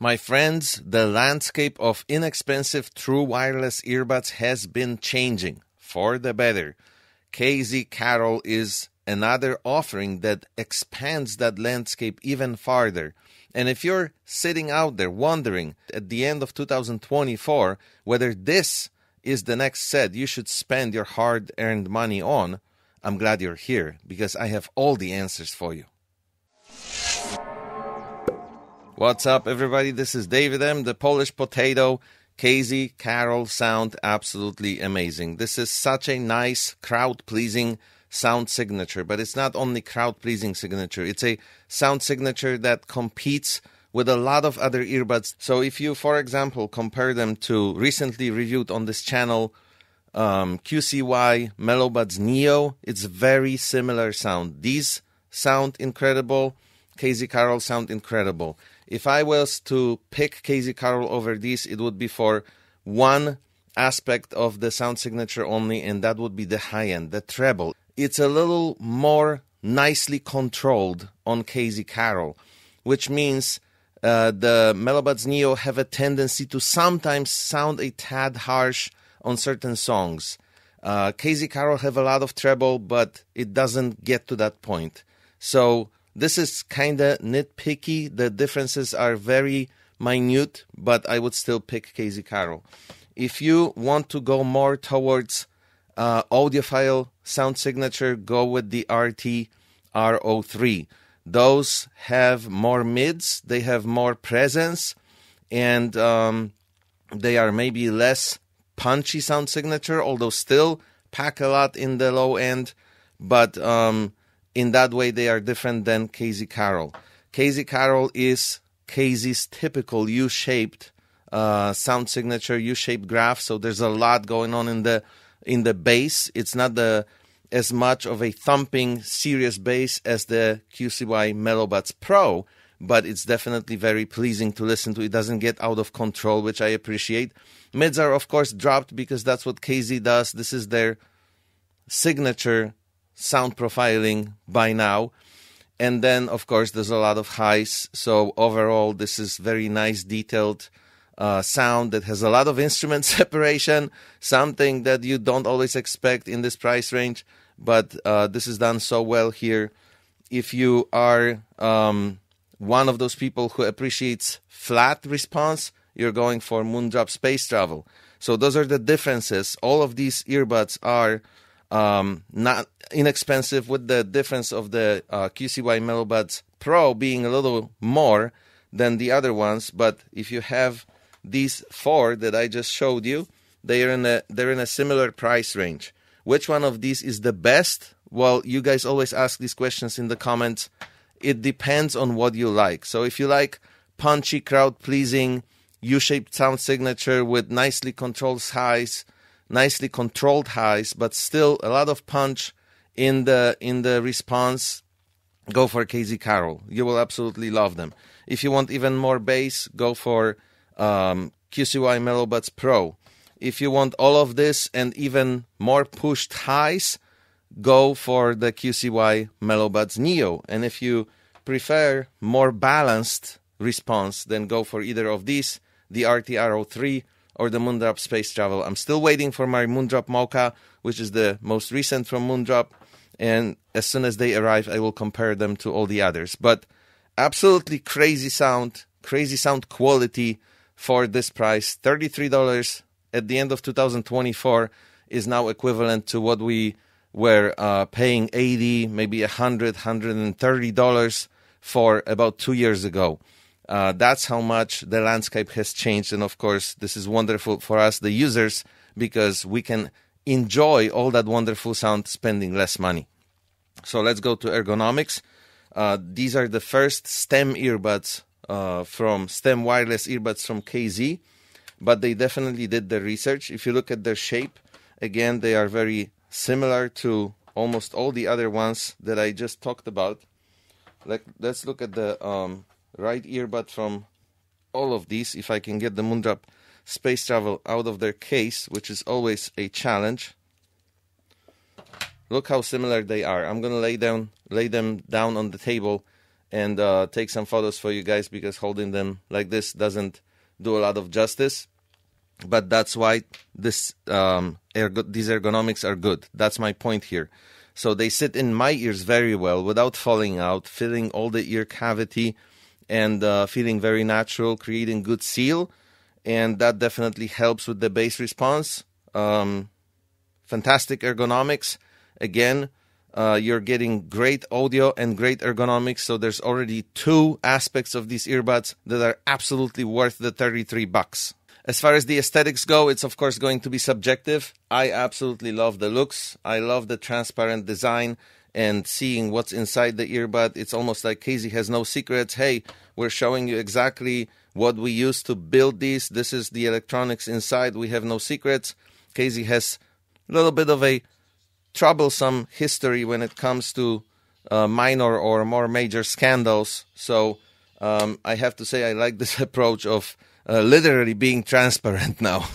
My friends, the landscape of inexpensive true wireless earbuds has been changing for the better. QCY Carol is another offering that expands that landscape even farther. And if you're sitting out there wondering at the end of 2024 whether this is the next set you should spend your hard-earned money on, I'm glad you're here because I have all the answers for you. What's up, everybody? This is David M., the Polish Potato. QCY Carol sound absolutely amazing. This is such a nice, crowd-pleasing sound signature, but it's not only crowd-pleasing signature. It's a sound signature that competes with a lot of other earbuds. So if you, for example, compare them to recently reviewed on this channel, QCY Buds Neo, it's very similar sound. These sound incredible. QCY Carol sound incredible. If I was to pick QCY Carol over these, it would be for one aspect of the sound signature only, and that would be the high end, the treble. It's a little more nicely controlled on QCY Carol, which means the Buds Neo have a tendency to sometimes sound a tad harsh on certain songs. QCY Carol have a lot of treble, but it doesn't get to that point. So this is kind of nitpicky. The differences are very minute, but I would still pick QCY Carol. If you want to go more towards audiophile sound signature, go with the RT-R03. Those have more mids, they have more presence, and they are maybe less punchy sound signature, although still pack a lot in the low end, but in that way, they are different than QCY Carol. QCY Carol is QCY's typical U-shaped sound signature, U-shaped graph. So there's a lot going on in the bass. It's not as much of a thumping, serious bass as the QCY Buds Pro, but it's definitely very pleasing to listen to. It doesn't get out of control, which I appreciate. Mids are, of course, dropped because that's what QCY does. This is their signature sound profiling by now. And then, of course, there's a lot of highs. So overall, this is very nice, detailed sound that has a lot of instrument separation, something that you don't always expect in this price range. But this is done so well here. If you are one of those people who appreciates flat response, you're going for Moondrop Space Travel. So those are the differences. All of these earbuds are not inexpensive, with the difference of the QCY Buds Pro being a little more than the other ones. But if you have these four that I just showed you, they're in a similar price range. Which one of these is the best? Well, you guys always ask these questions in the comments. It depends on what you like. So if you like punchy, crowd-pleasing, U-shaped sound signature with nicely controlled highs, but still a lot of punch in the response, go for QCY Carol. You will absolutely love them. If you want even more bass, go for QCY Buds Pro. If you want all of this and even more pushed highs, go for the QCY Buds Neo. And if you prefer more balanced response, then go for either of these, the RT-R03 or the Moondrop Space Travel. I'm still waiting for my Moondrop Mocha, which is the most recent from Moondrop. And as soon as they arrive, I will compare them to all the others. But absolutely crazy sound quality for this price. $33 at the end of 2024 is now equivalent to what we were paying $80, maybe $100, $130 for about 2 years ago. That's how much the landscape has changed. And of course, this is wonderful for us, the users, because we can enjoy all that wonderful sound spending less money. So let's go to ergonomics. These are the first STEM earbuds from STEM wireless earbuds from QCY, but they definitely did the research. If you look at their shape, again, they are very similar to almost all the other ones that I just talked about. Let's look at the right earbud from all of these, if I can get the Moondrop Space Travel out of their case, which is always a challenge. Look how similar they are. I'm going to lay them down on the table and take some photos for you guys, because holding them like this doesn't do a lot of justice. But that's why these ergonomics are good. That's my point here. So they sit in my ears very well without falling out, filling all the ear cavity, and feeling very natural, creating good seal. And that definitely helps with the bass response. Fantastic ergonomics. Again, you're getting great audio and great ergonomics. So there's already two aspects of these earbuds that are absolutely worth the $33. As far as the aesthetics go, it's of course going to be subjective. I absolutely love the looks. I love the transparent design and seeing what's inside the earbud. It's almost like Casey has no secrets. Hey, we're showing you exactly what we used to build these. This is the electronics inside. We have no secrets. Casey has a little bit of a troublesome history when it comes to minor or more major scandals. So I have to say I like this approach of literally being transparent now.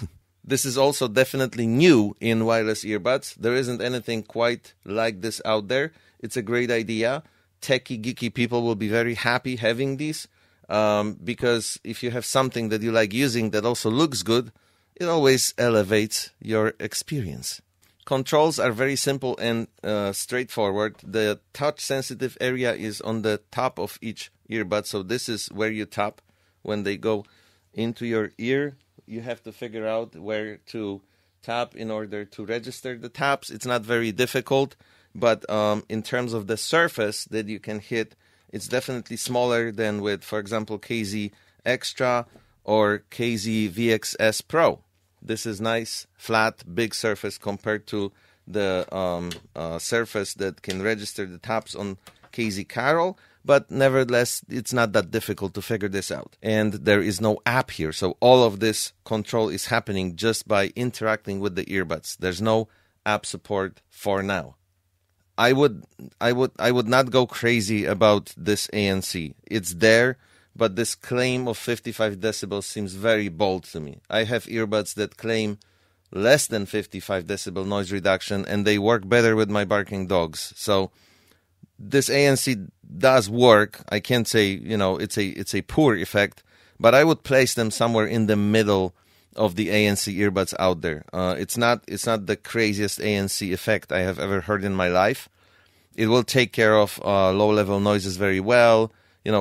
This is also definitely new in wireless earbuds. There isn't anything quite like this out there. It's a great idea. Techie, geeky people will be very happy having these, because if you have something that you like using that also looks good, it always elevates your experience. Controls are very simple and straightforward. The touch-sensitive area is on the top of each earbud, so this is where you tap when they go into your ear. You have to figure out where to tap in order to register the taps. It's not very difficult, but in terms of the surface that you can hit, it's definitely smaller than with, for example, KZ Extra or KZ VXS Pro. This is nice, flat, big surface compared to the surface that can register the taps on KZ Carol. But nevertheless, it's not that difficult to figure this out. And there is no app here. So all of this control is happening just by interacting with the earbuds. There's no app support for now. I would not go crazy about this ANC. It's there, but this claim of 55 decibels seems very bold to me. I have earbuds that claim less than 55 decibel noise reduction, and they work better with my barking dogs. So this ANC does work. I can't say, it's a poor effect, but I would place them somewhere in the middle of the ANC earbuds out there. It's not the craziest ANC effect I have ever heard in my life. It will take care of low-level noises very well,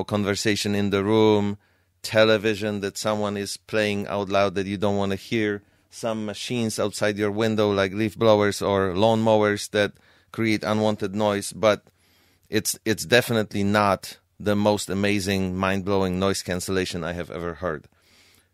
conversation in the room, television that someone is playing out loud that you don't want to hear, some machines outside your window like leaf blowers or lawn mowers that create unwanted noise, but it's definitely not the most amazing, mind-blowing noise cancellation I have ever heard.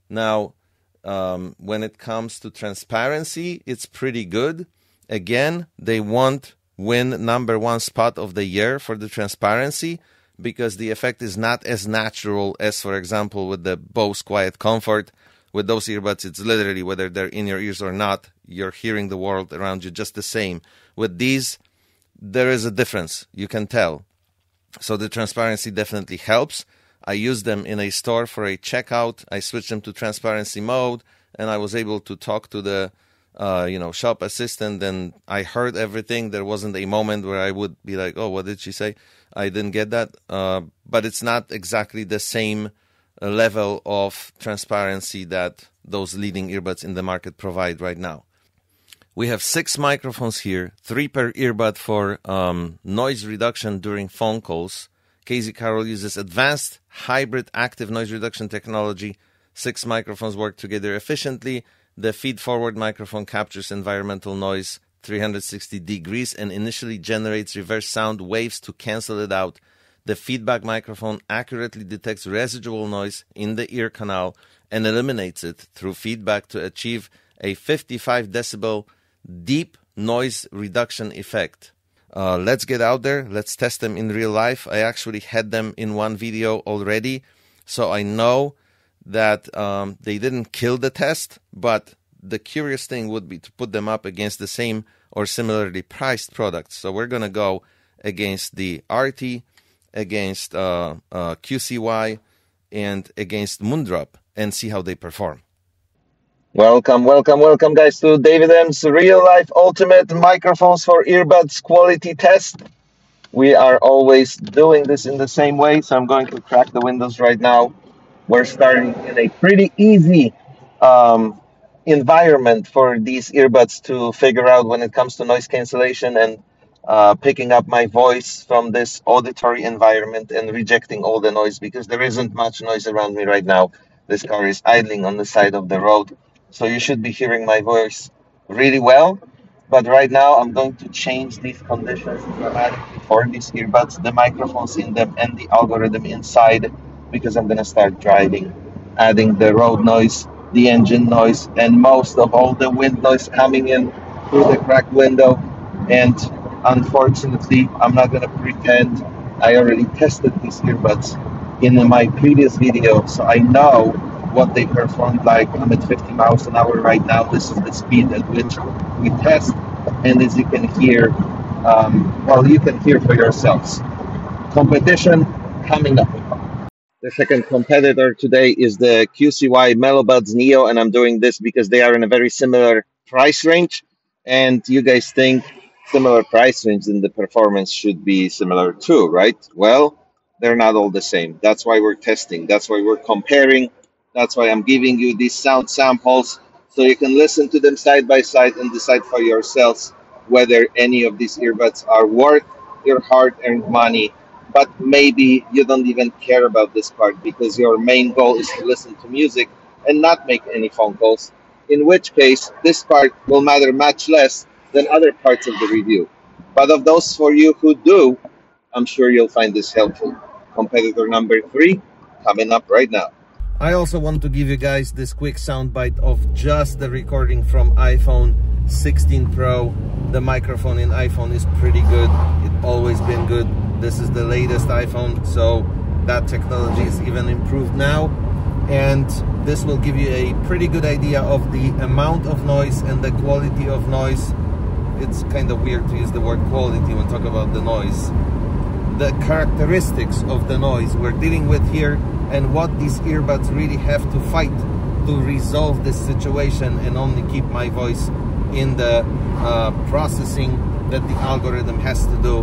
Now, when it comes to transparency, it's pretty good. Again, they won't win #1 spot of the year for the transparency because the effect is not as natural as, for example, with the Bose Quiet Comfort. With those earbuds, it's literally, whether they're in your ears or not, you're hearing the world around you just the same. With these, there is a difference. You can tell. So the transparency definitely helps. I used them in a store for a checkout. I switched them to transparency mode, and I was able to talk to the shop assistant, and I heard everything. There wasn't a moment where I would be like, oh, what did she say? I didn't get that. But it's not exactly the same level of transparency that those leading earbuds in the market provide right now. We have 6 microphones here, 3 per earbud for noise reduction during phone calls. KZ Carol uses advanced hybrid active noise reduction technology. 6 microphones work together efficiently. The feed-forward microphone captures environmental noise 360 degrees and initially generates reverse sound waves to cancel it out. The feedback microphone accurately detects residual noise in the ear canal and eliminates it through feedback to achieve a 55 decibel deep noise reduction effect. Let's get out there. Let's test them in real life. I actually had them in one video already, so I know that they didn't kill the test, but the curious thing would be to put them up against the same or similarly priced products. So we're going to go against the RT, against QCY, and against Moondrop and see how they perform. Welcome, guys, to David M's Real Life Ultimate Microphones for Earbuds Quality Test. We are always doing this in the same way, so I'm going to crack the windows right now. We're starting in a pretty easy um, environment for these earbuds to figure out when it comes to noise cancellation and picking up my voice from this auditory environment and rejecting all the noise because there isn't much noise around me right now. This car is idling on the side of the road, so you should be hearing my voice really well. But right now, I'm going to change these conditions dramatically for these earbuds, the microphones in them, and the algorithm inside, because I'm going to start driving, adding the road noise, the engine noise, and most of all the wind noise coming in through the cracked window. And unfortunately, I'm not going to pretend. I already tested these earbuds in my previous video, so I know what they performed like. I'm at 50 miles an hour right now. This is the speed at which we test, and as you can hear, well, you can hear for yourselves. Competition coming up. The second competitor today is the QCY Earbuds Neo, and I'm doing this because they are in a very similar price range, and you guys think similar price range, then the performance should be similar too, right? Well, they're not all the same. That's why we're testing. That's why we're comparing. That's why I'm giving you these sound samples so you can listen to them side by side and decide for yourselves whether any of these earbuds are worth your hard-earned money. But maybe you don't even care about this part because your main goal is to listen to music and not make any phone calls, in which case this part will matter much less than other parts of the review. But of those for you who do, I'm sure you'll find this helpful. Competitor number 3 coming up right now. I also want to give you guys this quick soundbite of just the recording from iPhone 16 Pro. The microphone in iPhone is pretty good. It's always been good. This is the latest iPhone, so that technology is even improved now. And this will give you a pretty good idea of the amount of noise and the quality of noise. It's kind of weird to use the word quality when talking about the noise. The characteristics of the noise we're dealing with here and what these earbuds really have to fight to resolve this situation and only keep my voice in the processing that the algorithm has to do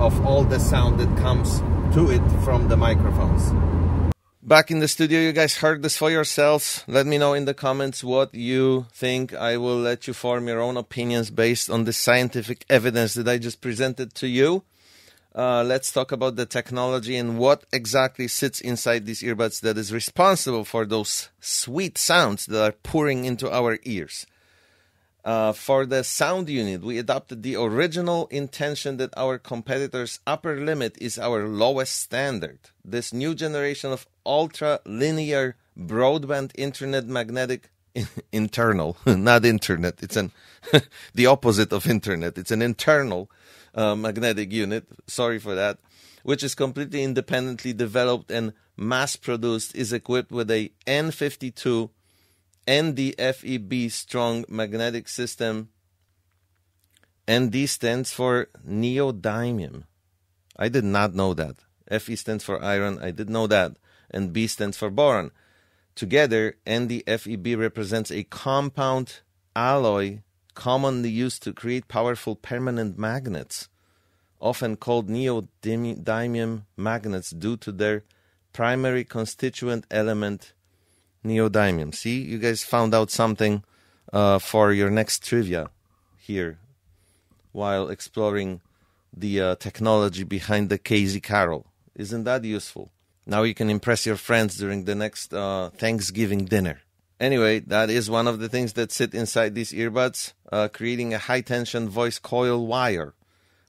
of all the sound that comes to it from the microphones. Back in the studio, you guys heard this for yourselves. Let me know in the comments what you think. I will let you form your own opinions based on the scientific evidence that I just presented to you. Let's talk about the technology and what exactly sits inside these earbuds that is responsible for those sweet sounds that are pouring into our ears. For the sound unit, we adopted the original intention that our competitor's upper limit is our lowest standard. This new generation of ultra-linear broadband internet magnetic internal, not internet, it's the opposite of internet. It's an internal magnetic unit, sorry for that, which is completely independently developed and mass-produced, is equipped with a N52 ND-FEB strong magnetic system. ND stands for neodymium. I did not know that. Fe stands for iron. I did know that. And B stands for boron. Together, ND-FEB represents a compound alloy commonly used to create powerful permanent magnets, often called neodymium magnets due to their primary constituent element, neodymium. See, you guys found out something for your next trivia here while exploring the technology behind the KZ Carol. Isn't that useful? Now you can impress your friends during the next Thanksgiving dinner. Anyway, that is one of the things that sit inside these earbuds, creating a high-tension voice coil wire.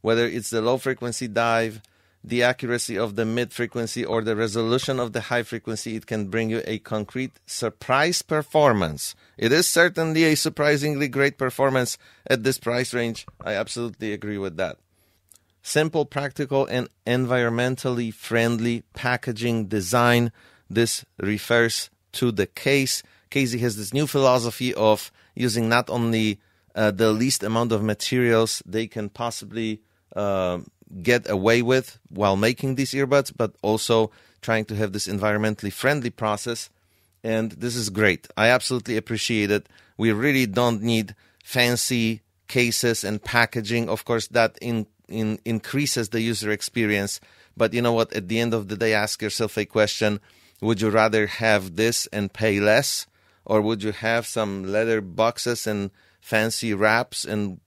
Whether it's the low-frequency dive, the accuracy of the mid-frequency, or the resolution of the high-frequency, it can bring you a concrete surprise performance. It is certainly a surprisingly great performance at this price range. I absolutely agree with that. Simple, practical, and environmentally friendly packaging design. This refers to the case. KZ has this new philosophy of using not only the least amount of materials they can possibly get away with while making these earbuds, but also trying to have this environmentally friendly process. And this is great. I absolutely appreciate it. We really don't need fancy cases and packaging. Of course, that increases the user experience. But you know what? At the end of the day, ask yourself a question. Would you rather have this and pay less? Or would you have some leather boxes and fancy wraps and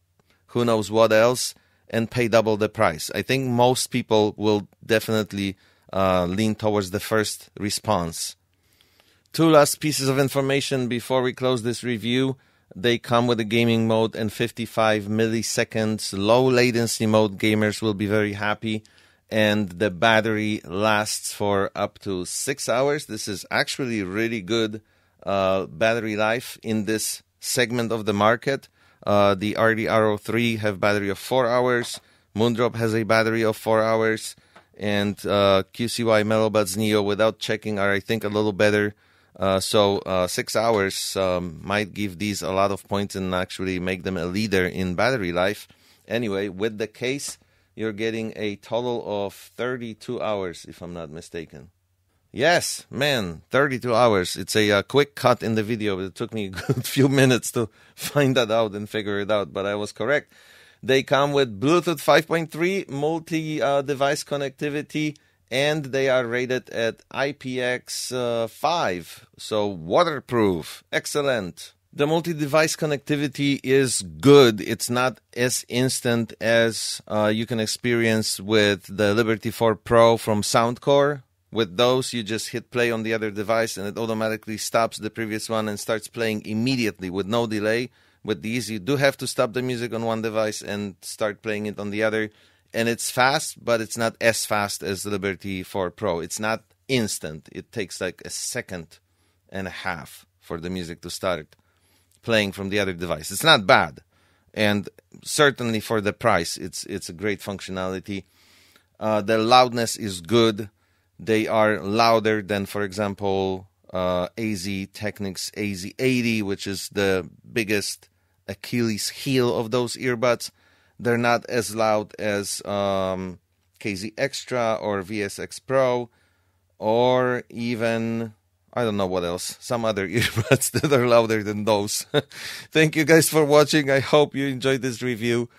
who knows what else and pay double the price? I think most people will definitely lean towards the first response. Two last pieces of information before we close this review. They come with a gaming mode and 55 milliseconds low latency mode. Gamers will be very happy. And the battery lasts for up to 6 hours. This is actually really good battery life in this segment of the market. The RDRO3 have battery of 4 hours. Moondrop has a battery of 4 hours. And QCY Earbuds Neo, without checking, are I think a little better. So 6 hours might give these a lot of points and actually make them a leader in battery life. Anyway, with the case, you're getting a total of 32 hours, if I'm not mistaken. Yes, man, 32 hours. It's a quick cut in the video. It took me a good few minutes to find that out and figure it out, but I was correct. They come with Bluetooth 5.3, multi-device connectivity, and they are rated at IPX5, so waterproof. Excellent. The multi-device connectivity is good. It's not as instant as you can experience with the Liberty 4 Pro from Soundcore. With those, you just hit play on the other device and it automatically stops the previous one and starts playing immediately with no delay. With these, you do have to stop the music on one device and start playing it on the other. And it's fast, but it's not as fast as the Liberty 4 Pro. It's not instant. It takes like a second and a half for the music to start playing from the other device. It's not bad. And certainly for the price, it's a great functionality. The loudness is good. They are louder than, for example, AZ Technics AZ80, which is the biggest Achilles heel of those earbuds. They're not as loud as KZ Extra or VSX Pro or even, I don't know what else, some other earbuds that are louder than those. Thank you guys for watching. I hope you enjoyed this review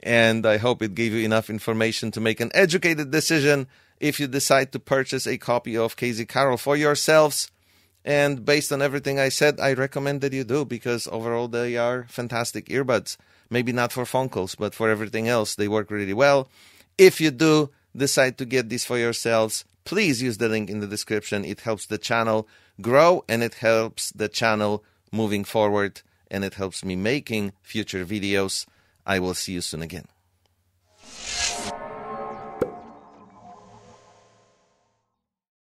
and I hope it gave you enough information to make an educated decision if you decide to purchase a copy of KZ Carol for yourselves. And based on everything I said, I recommend that you do because overall they are fantastic earbuds. Maybe not for phone calls, but for everything else, they work really well. If you do decide to get these for yourselves, please use the link in the description. It helps the channel grow and it helps the channel moving forward and it helps me making future videos. I will see you soon again.